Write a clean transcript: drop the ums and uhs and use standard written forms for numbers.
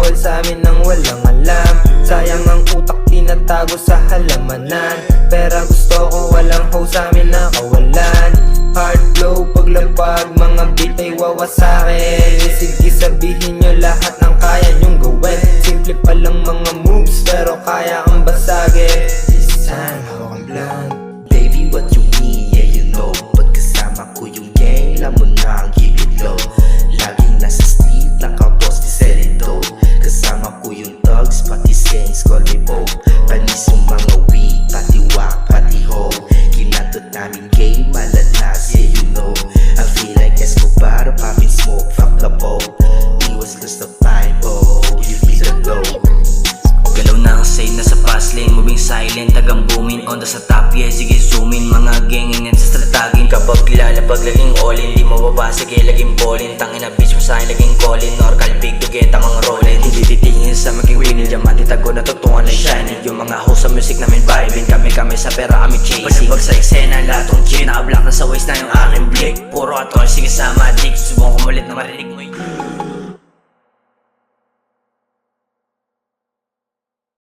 bawal sa amin nang walang alam. Sayang ang utak tinatago sa halamanan. Pero gusto ko walang hoe sa amin nakawalan. Hard flow paglapag, mga beat ay wawasakin. Sige sabihin nyo lahat ng kaya nyong gawin. Simple pa lang mga moves pero kaya kang basagin. This time hawak ang blunt. Baby, what you need, yeah you know. Pagkasama ko yung gang, alam mo na ang keep it low. Laging nasa street, nakapos di selito. Kasama ko yung thugs, pati saints, call me Pope. Panis yung mga weak, pati wak, pati ho. Kinatot namin game, malalas, yeah you know. I feel like Escobar, popping smoke, fuck the Pope. He was lost of time, oh, give me the glow. Galaw na kasi nasa fast lane, moving silent, tagang booming. Onda sa top, yeah, sige zoom in. Mga gangin yan sa stratagin. Kapag lalapag laging all in, di mababa, sige laging ballin. Tangin na bitch mo sa'kin laging callin. Norcal big to get ang mga rollin. Hindi titingin sa maging winning, diamante tago na tutungan na shining. Yung mga host sa music namin vibing, kami sa pera kami chasing. Pag sa eksena, latong chin, nakablock na sa waist na yung aking blick. Puro atol, sige sa magic, subong kumulit na marinig mo yun.